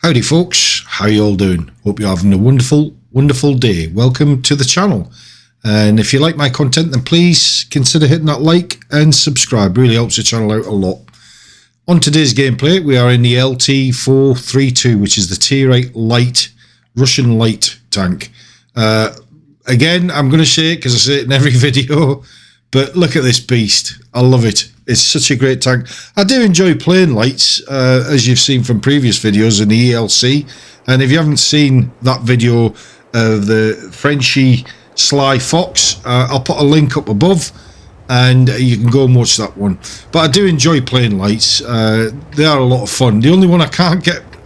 Howdy folks, how you all doing? Hope you're having a wonderful day. Welcome to the channel, and if you like my content then please consider hitting that like and subscribe. Really helps the channel out a lot. On today's gameplay we are in the LT-432, which is the T-Rite light, Russian light tank. Again, I'm going to say it because I say it in every video, but look at this beast. I love it. It's such a great tank. I do enjoy playing lights, as you've seen from previous videos in the ELC. And if you haven't seen that video of the Frenchy Sly Fox, I'll put a link up above and you can go and watch that one. But I do enjoy playing lights. They are a lot of fun. The only one I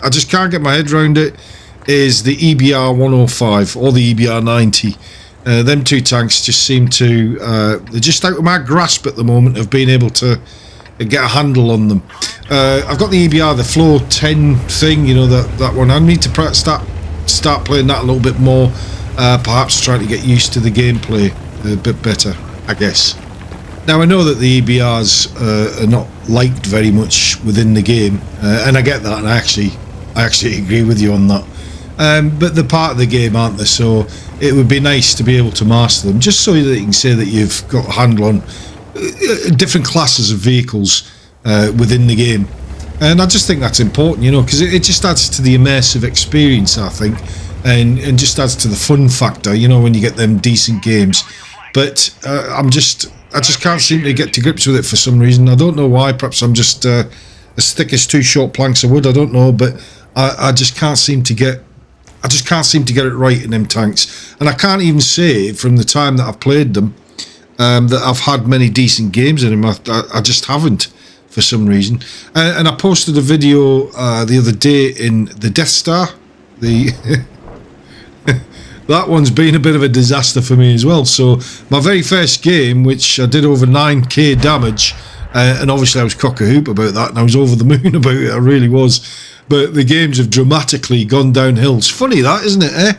just can't get my head around it, is the EBR 105 or the EBR 90. Them two tanks just seem to they're just out of my grasp at the moment of being able to get a handle on them. I've got the EBR, the Flow 10 thing, you know, that one. I need to start playing that a little bit more, perhaps trying to get used to the gameplay a bit better, I guess. Now I know that the EBRs are not liked very much within the game, and I get that, and I actually agree with you on that. But they're part of the game, aren't they? So it would be nice to be able to master them, just so that you can say that you've got a handle on different classes of vehicles within the game. And I just think that's important, you know, because it just adds to the immersive experience, I think, and just adds to the fun factor, you know, when you get them decent games. But I just can't seem to get to grips with it for some reason. I don't know why. Perhaps I'm just as thick as two short planks of wood. I don't know, but I just can't seem to get. I just can't seem to get it right in them tanks, and I can't even say from the time that I've played them that I've had many decent games in them. I just haven't for some reason. And I posted a video the other day in the Death Star. That one's been a bit of a disaster for me as well. So my very first game, which I did over 9k damage, and obviously I was cock-a-hoop about that, and I was over the moon about it. I really was. But the games have dramatically gone downhill. It's funny that, isn't it, eh?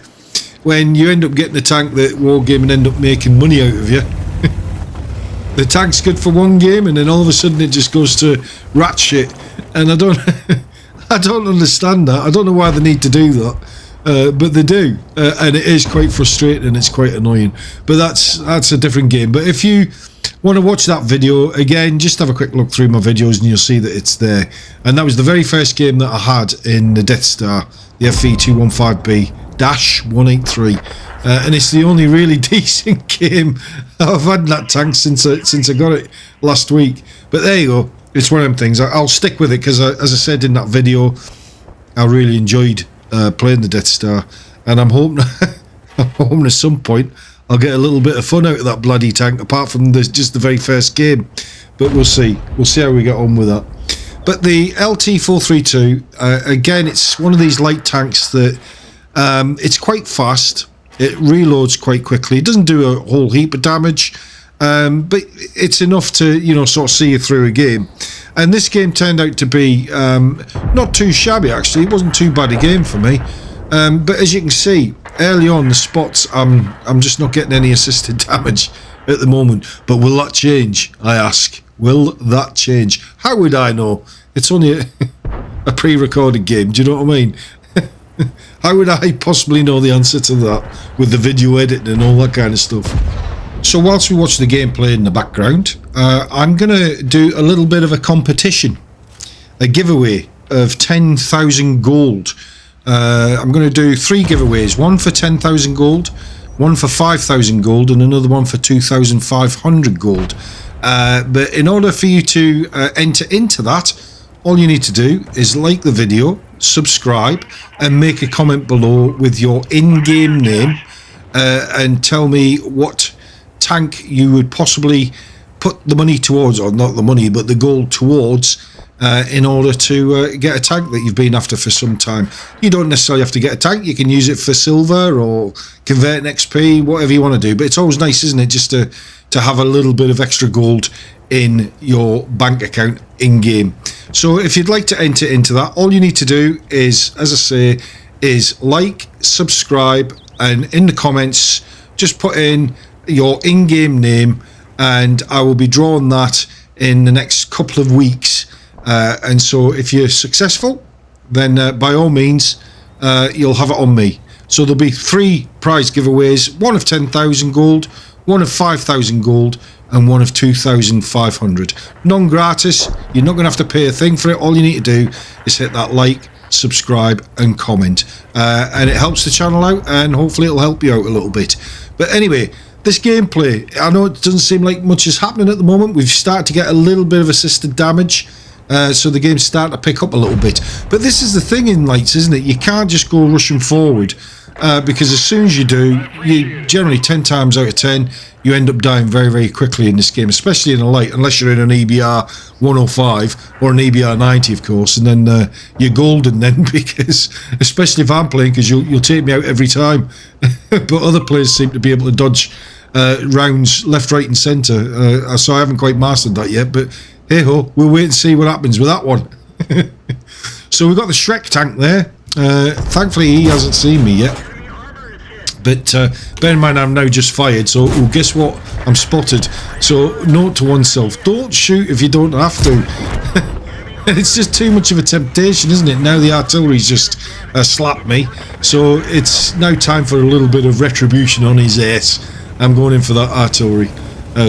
When you end up getting a tank that Wargaming end up making money out of you. The tank's good for one game, and then all of a sudden it just goes to rat shit. And I don't understand that. I don't know why they need to do that, but they do, and it is quite frustrating and it's quite annoying. But that's a different game. But if you want to watch that video again, just have a quick look through my videos and you'll see that it's there. And that was the very first game that I had in the Death Star, the FV215B-183, and it's the only really decent game I've had in that tank since I got it last week. But there you go, it's one of them things. I'll stick with it because, as I said in that video, I really enjoyed playing the Death Star, and I'm hoping at some point I'll get a little bit of fun out of that bloody tank, apart from just the very first game. But we'll see how we get on with that. But the LT-432, again, it's one of these light tanks that it's quite fast. It reloads quite quickly. It doesn't do a whole heap of damage, but it's enough to, you know, sort of see you through a game. And this game turned out to be not too shabby, actually. It wasn't too bad a game for me. But as you can see, early on the spots, I'm just not getting any assisted damage at the moment. But will that change, I ask? Will that change? How would I know? It's only a pre-recorded game, do you know what I mean? How would I possibly know the answer to that with the video editing and all that kind of stuff? So whilst we watch the gameplay in the background, I'm going to do a little bit of a competition, a giveaway of 10,000 gold. I'm going to do 3 giveaways, one for 10,000 gold, one for 5,000 gold, and another one for 2,500 gold. But in order for you to enter into that, all you need to do is like the video, subscribe, and make a comment below with your in-game name, and tell me what tank you would possibly put the money towards, or not the money, but the gold towards, in order to get a tank that you've been after for some time. You don't necessarily have to get a tank. You can use it for silver or convert an XP, whatever you want to do. But it's always nice, isn't it, just to have a little bit of extra gold in your bank account in-game. So if you'd like to enter into that, all you need to do is, as I say, is like, subscribe, and in the comments, just put in your in-game name, and I will be drawing that in the next couple of weeks. And so if you're successful, then by all means, you'll have it on me. So there'll be 3 prize giveaways, one of 10,000 gold, one of 5,000 gold, and one of 2,500. Non-gratis. You're not going to have to pay a thing for it. All you need to do is hit that like, subscribe, and comment. And it helps the channel out, and hopefully it'll help you out a little bit. But anyway, this gameplay, I know it doesn't seem like much is happening at the moment. We've started to get a little bit of assisted damage. So the game's starting to pick up a little bit. But this is the thing in lights, isn't it? You can't just go rushing forward. Because as soon as you do, you generally 10 times out of 10, you end up dying very, very quickly in this game, especially in a light, unless you're in an EBR 105 or an EBR 90, of course, and then you're golden then, because, especially if I'm playing, because you'll take me out every time. But other players seem to be able to dodge rounds left, right, and centre, so I haven't quite mastered that yet, but hey-ho, we'll wait and see what happens with that one. So we've got the Shrek tank there. Thankfully he hasn't seen me yet, but bear in mind I'm now just fired, so guess what, I'm spotted. So note to oneself, don't shoot if you don't have to. It's just too much of a temptation, isn't it? Now the artillery's just slapped me, so it's now time for a little bit of retribution on his ass. I'm going in for that artillery,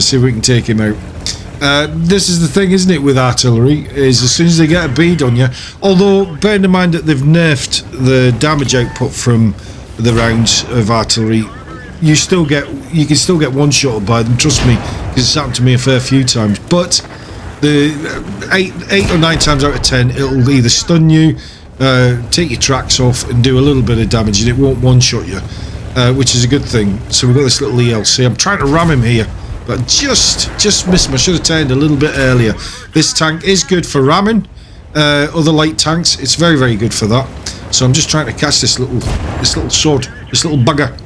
see if we can take him out. This is the thing, isn't it, with artillery, is as soon as they get a bead on you, although bearing in mind that they've nerfed the damage output from the rounds of artillery, you can still get one-shotted by them, trust me, because it's happened to me a fair few times. But the 8 or 9 times out of 10, it'll either stun you, take your tracks off, and do a little bit of damage, and it won't one-shot you, which is a good thing. So we've got this little ELC. I'm trying to ram him here, but just missed him. I should have turned a little bit earlier. This tank is good for ramming other light tanks. It's very, very good for that. So I'm just trying to catch this little sword, this little bugger.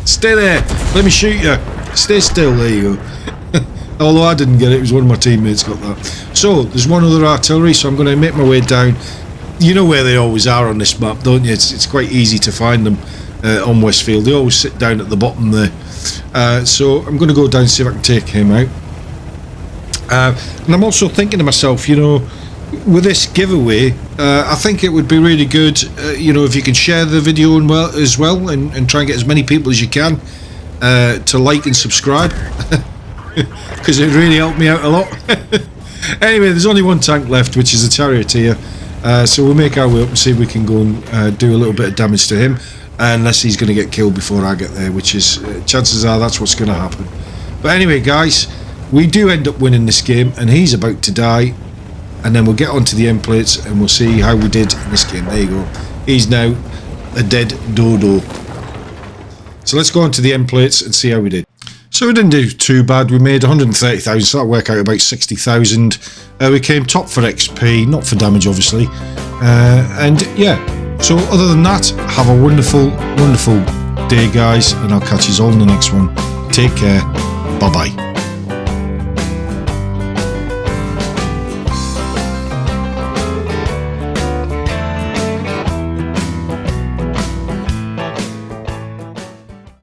Stay there. Let me shoot you. Stay still. There you go. Although I didn't get it. It was one of my teammates got that. So there's one other artillery. So I'm going to make my way down. You know where they always are on this map, don't you? It's quite easy to find them on Westfield. They always sit down at the bottom there. So I'm going to go down and see if I can take him out. And I'm also thinking to myself, you know, with this giveaway, I think it would be really good, you know, if you can share the video as well, and try and get as many people as you can to like and subscribe, because it really helped me out a lot. Anyway, there's only one tank left, which is a charioteer, so we'll make our way up and see if we can go and do a little bit of damage to him, unless he's going to get killed before I get there, which is chances are that's what's going to happen. But anyway, guys, we do end up winning this game, and he's about to die, and then we'll get onto the end plates and we'll see how we did in this game. There you go. He's now a dead dodo. So let's go on to the end plates and see how we did. So we didn't do too bad. We made 130,000, so that'll work out about 60,000. We came top for XP, not for damage obviously. And yeah, so other than that, have a wonderful, wonderful day, guys, and I'll catch you all in the next one. Take care. Bye bye.